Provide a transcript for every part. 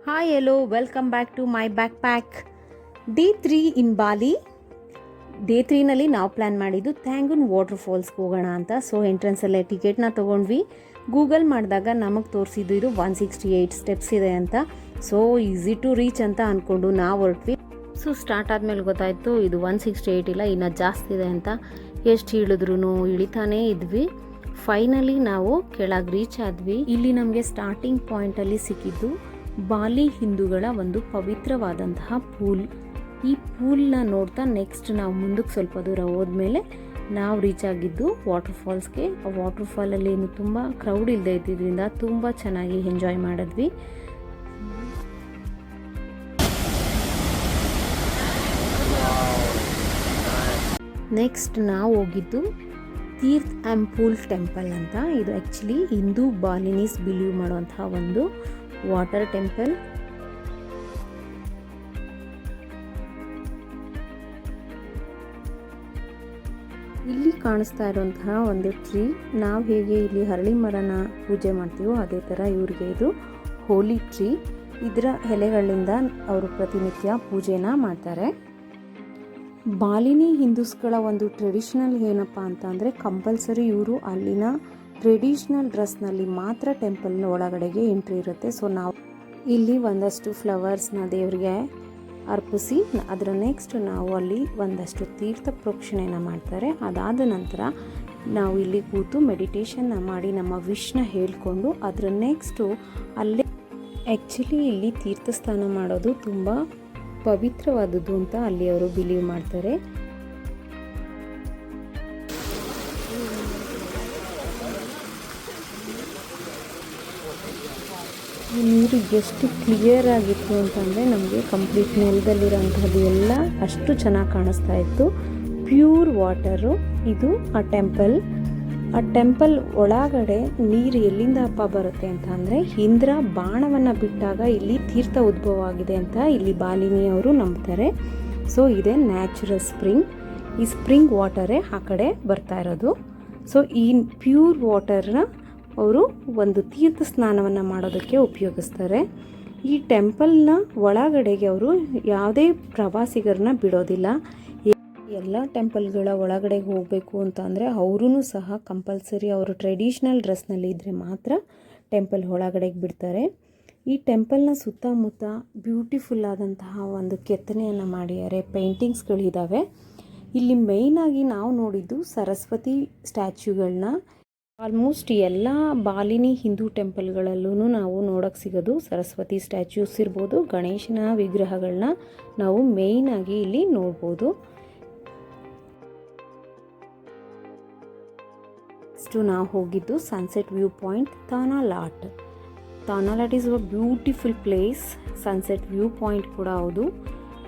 Hi, hello, welcome back to my backpack. Day 3 in Bali. Day 3ನಲ್ಲಿ ನಾವು plan ಮಾಡಿದ್ದು ಥ್ಯಾಂಗುನ್ water ಫಾಲ್ಸ್ಗೆ ಹೋಗೋಣ ಅಂತ. So ಎಂಟ್ರೆನ್ಸಲ್ಲೇ ಟಿಕೆಟ್ನ ತೊಗೊಂಡ್ವಿ. ಗೂಗಲ್ ಮಾಡಿದಾಗ ನಮಗೆ ತೋರಿಸಿದ್ದು ಇದು 168 ಸ್ಟೆಪ್ಸ್ ಇದೆ ಅಂತ. ಸೊ ಈಸಿ ಟು ರೀಚ್ ಅಂತ ಅಂದ್ಕೊಂಡು ನಾವು ಹೊರಟ್ವಿ. ಸೊ ಸ್ಟಾರ್ಟ್ ಆದಮೇಲೆ ಗೊತ್ತಾಯಿತು ಇದು 168 ಇಲ್ಲ, ಇನ್ನೂ ಜಾಸ್ತಿ ಇದೆ ಅಂತ. ಎಷ್ಟು ಇಳಿದ್ರೂ ಇಳಿತಾನೇ ಇದ್ವಿ. ಫೈನಲಿ ನಾವು ಕೆಳಗೆ ರೀಚ್ ಆದ್ವಿ. ಇಲ್ಲಿ ನಮಗೆ ಸ್ಟಾರ್ಟಿಂಗ್ ಪಾಯಿಂಟಲ್ಲಿ ಸಿಕ್ಕಿದ್ದು ಬಾಲಿ ಹಿಂದೂಗಳ ಒಂದು ಪವಿತ್ರವಾದಂತಹ ಪೂಲ್. ಈ ಪೂಲ್ನ ನೋಡ್ತಾ ನೆಕ್ಸ್ಟ್ ನಾವು ಮುಂದಕ್ಕೆ ಸ್ವಲ್ಪ ದೂರ ಹೋದ್ಮೇಲೆ ನಾವು ರೀಚ್ ಆಗಿದ್ದು ವಾಟರ್ ಫಾಲ್ಸ್ಗೆ. ಆ ವಾಟರ್ ಫಾಲಲ್ಲಿ ಏನು ತುಂಬ ಕ್ರೌಡ್ ಇಲ್ಲದೆ ಇದ್ದಿದ್ದರಿಂದ ತುಂಬ ಚೆನ್ನಾಗಿ ಎಂಜಾಯ್ ಮಾಡಿದ್ವಿ. ನೆಕ್ಸ್ಟ್ ನಾವು ಹೋಗಿದ್ದು ತೀರ್ಥ್ ಆಂಪೂಲ್ ಟೆಂಪಲ್ ಅಂತ. ಇದು ಆ್ಯಕ್ಚುಲಿ ಹಿಂದೂ ಬಾಲಿನೀಸ್ ಬಿಲೀವ್ ಮಾಡುವಂತಹ ಒಂದು ವಾಟರ್ ಟೆಂಪಲ್. ಇಲ್ಲಿ ಕಾಣಿಸ್ತಾ ಇರುವಂತಹ ಒಂದು ಟ್ರೀ, ನಾವು ಹೇಗೆ ಇಲ್ಲಿ ಹರಳಿ ಮರನ ಪೂಜೆ ಮಾಡ್ತೀವೋ ಅದೇ ಥರ ಇವ್ರಿಗೆ ಇದು ಹೋಲಿ ಟ್ರೀ. ಇದರ ಎಲೆಗಳಿಂದ ಅವರು ಪ್ರತಿನಿತ್ಯ ಪೂಜೆನ ಮಾಡ್ತಾರೆ. ಬಾಲಿನಿ ಹಿಂದೂಸ್ಗಳ ಒಂದು ಟ್ರೆಡಿಷನಲ್ ಏನಪ್ಪ ಅಂತ ಅಂದರೆ ಕಂಪಲ್ಸರಿ ಇವರು ಅಲ್ಲಿನ ಟ್ರೆಡಿಷ್ನಲ್ ಡ್ರೆಸ್ನಲ್ಲಿ ಮಾತ್ರ ಟೆಂಪಲ್ನ ಒಳಗಡೆಗೆ ಎಂಟ್ರಿ ಇರುತ್ತೆ. ಸೊ ನಾವು ಇಲ್ಲಿ ಒಂದಷ್ಟು ಫ್ಲವರ್ಸ್ನ ದೇವರಿಗೆ ಅರ್ಪಿಸಿ ಅದರ ನೆಕ್ಸ್ಟ್ ನಾವು ಅಲ್ಲಿ ಒಂದಷ್ಟು ತೀರ್ಥ ಪ್ರೋಕ್ಷಣೆನ ಮಾಡ್ತಾರೆ. ಅದಾದ ನಂತರ ನಾವು ಇಲ್ಲಿ ಕೂತು ಮೆಡಿಟೇಷನ್ನ ಮಾಡಿ ನಮ್ಮ ವಿಶ್ನ ಹೇಳಿಕೊಂಡು ಅದರ ನೆಕ್ಸ್ಟು ಅಲ್ಲೇ ಆ್ಯಕ್ಚುಲಿ ಇಲ್ಲಿ ತೀರ್ಥ ಸ್ನಾನ ಮಾಡೋದು ತುಂಬ ಪವಿತ್ರವಾದದ್ದು ಅಂತ ಅಲ್ಲಿ ಅವರು ಬಿಲೀವ್ ಮಾಡ್ತಾರೆ. ಈ ನೀರು ಎಷ್ಟು ಕ್ಲಿಯರ್ ಆಗಿತ್ತು ಅಂತಂದರೆ ನಮಗೆ ಕಂಪ್ಲೀಟ್ ನೆಲದಲ್ಲಿರೋಂಥದ್ದು ಎಲ್ಲ ಅಷ್ಟು ಚೆನ್ನಾಗಿ ಕಾಣಿಸ್ತಾ ಇತ್ತು. Pure water. ಇದು ಆ ಟೆಂಪಲ್ ಒಳಗಡೆ ನೀರು ಎಲ್ಲಿಂದ ಬರುತ್ತೆ ಅಂತ ಅಂದರೆ ಇಂದ್ರ ಬಾಣವನ್ನು ಬಿಟ್ಟಾಗ ಇಲ್ಲಿ ತೀರ್ಥ ಉದ್ಭವ ಆಗಿದೆ ಅಂತ ಇಲ್ಲಿ ಬಾಲಿನಿಯವರು ನಂಬ್ತಾರೆ. ಸೊ ಇದೇ ನ್ಯಾಚುರಲ್ ಸ್ಪ್ರಿಂಗ್. ಈ ಸ್ಪ್ರಿಂಗ್ ವಾಟರೇ ಆ ಕಡೆ ಬರ್ತಾ ಇರೋದು. ಸೊ ಈ ಪ್ಯೂರ್ ವಾಟರ್ನ ಅವರು ಒಂದು ತೀರ್ಥ ಸ್ನಾನವನ್ನು ಮಾಡೋದಕ್ಕೆ ಉಪಯೋಗಿಸ್ತಾರೆ. ಈ ಟೆಂಪಲ್ನ ಒಳಗಡೆಗೆ ಅವರು ಯಾವುದೇ ಪ್ರವಾಸಿಗರನ್ನ ಬಿಡೋದಿಲ್ಲ. ಎಲ್ಲ ಟೆಂಪಲ್ಗಳ ಒಳಗಡೆಗೆ ಹೋಗಬೇಕು ಅಂತ ಅಂದರೆ ಅವರೂ ಸಹ ಕಂಪಲ್ಸರಿ ಅವರು ಟ್ರೆಡಿಷ್ನಲ್ ಡ್ರೆಸ್ನಲ್ಲಿ ಇದ್ದರೆ ಮಾತ್ರ ಟೆಂಪಲ್ ಒಳಗಡೆಗೆ ಬಿಡ್ತಾರೆ. ಈ ಟೆಂಪಲ್ನ ಸುತ್ತಮುತ್ತ ಬ್ಯೂಟಿಫುಲ್ ಆದಂತಹ ಒಂದು ಕೆತ್ತನೆಯನ್ನು ಮಾಡಿದ್ದಾರೆ, ಪೇಂಟಿಂಗ್ಸ್ಗಳಿದ್ದಾವೆ. ಇಲ್ಲಿ ಮೇಯ್ನಾಗಿ ನಾವು ನೋಡಿದ್ದು ಸರಸ್ವತಿ ಸ್ಟ್ಯಾಚ್ಯೂಗಳನ್ನ. ಆಲ್ಮೋಸ್ಟ್ ಎಲ್ಲ ಬಾಲಿನಿ ಹಿಂದೂ ಟೆಂಪಲ್ಗಳಲ್ಲೂ ನಾವು ನೋಡೋಕ್ಕೆ ಸಿಗೋದು ಸರಸ್ವತಿ ಸ್ಟ್ಯಾಚ್ಯೂಸ್ ಇರ್ಬೋದು, ಗಣೇಶನ ವಿಗ್ರಹಗಳನ್ನ ನಾವು ಮೇಯ್ನಾಗಿ ಇಲ್ಲಿ ನೋಡ್ಬೋದು. ಇಷ್ಟು ನಾವು ಹೋಗಿದ್ದು sunset view point Tanah Lot. Tanah Lot is a beautiful place. Sunset view point ಕೂಡ ಹೌದು.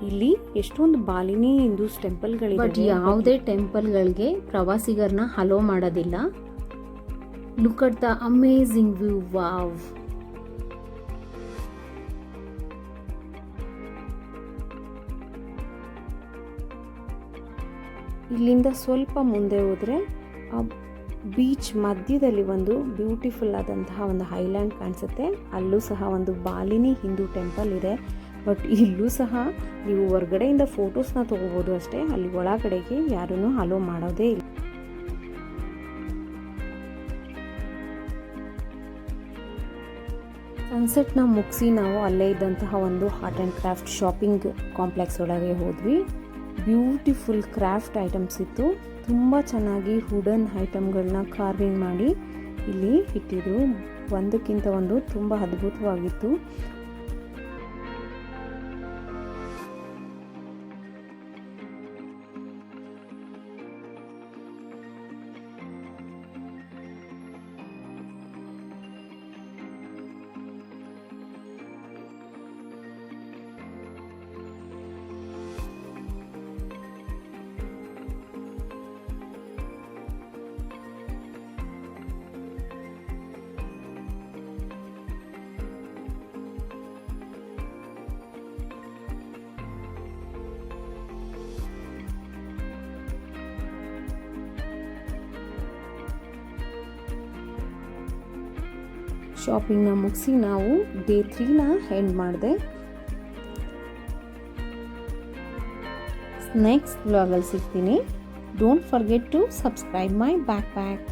ಇಲ್ಲಿ ಎಷ್ಟೊಂದು ಬಾಲಿನಿ ಹಿಂದೂಸ್ ಟೆಂಪಲ್ಗಳಿವೆ. ಬಟ್ ಯಾವುದೇ ಟೆಂಪಲ್ಗಳಿಗೆ ಪ್ರವಾಸಿಗರನ್ನ ಹಲೋ ಮಾಡೋದಿಲ್ಲ. Look at the amazing view. Wow. ಇಲ್ಲಿಂದ ಸ್ವಲ್ಪ ಮುಂದೆ ಹೋದರೆ ಆ ಬೀಚ್ ಮಧ್ಯದಲ್ಲಿ ಒಂದು ಬ್ಯೂಟಿಫುಲ್ ಆದಂತಹ ಒಂದು ಐಲ್ಯಾಂಡ್ ಕಾಣಿಸುತ್ತೆ. ಅಲ್ಲೂ ಸಹ ಒಂದು ಬಾಲಿನಿ ಹಿಂದೂ ಟೆಂಪಲ್ ಇದೆ. ಬಟ್ ಇಲ್ಲೂ ಸಹ ನೀವು ಹೊರಗಡೆಯಿಂದ ಫೋಟೋಸ್ನ ತೊಗೋಬೋದು ಅಷ್ಟೇ. ಅಲ್ಲಿ ಒಳಗಡೆಗೆ ಯಾರನ್ನೂ ಅಲೋ ಮಾಡೋದೇ ಇಲ್ಲ. ಸನ್ಸೆಟ್ನ ಮುಗಿಸಿ ನಾವು ಅಲ್ಲೇ ಇದ್ದಂತಹ ಒಂದು art and craft shopping complex ಒಳಗೆ ಹೋದ್ವಿ. ಬ್ಯೂಟಿಫುಲ್ ಕ್ರಾಫ್ಟ್ ಐಟಮ್ಸ್ ಇತ್ತು. ತುಂಬ ಚೆನ್ನಾಗಿ ವುಡನ್ ಐಟಮ್ಗಳನ್ನ ಕಾರ್ವಿಂಗ್ ಮಾಡಿ ಇಲ್ಲಿ ಇಟ್ಟಿದ್ರು. ಒಂದಕ್ಕಿಂತ ಒಂದು ತುಂಬ ಅದ್ಭುತವಾಗಿತ್ತು. ಶಾಪಿಂಗ್ನ ಮುಗಿಸಿ ನಾವು ಡೇ 3ನ ಎಂಡ್ ಮಾಡಿದೆ. ನೆಕ್ಸ್ಟ್ ವ್ಲಾಗಲ್ಲಿ ಸಿಗ್ತೀನಿ. Don't forget to subscribe my back pack.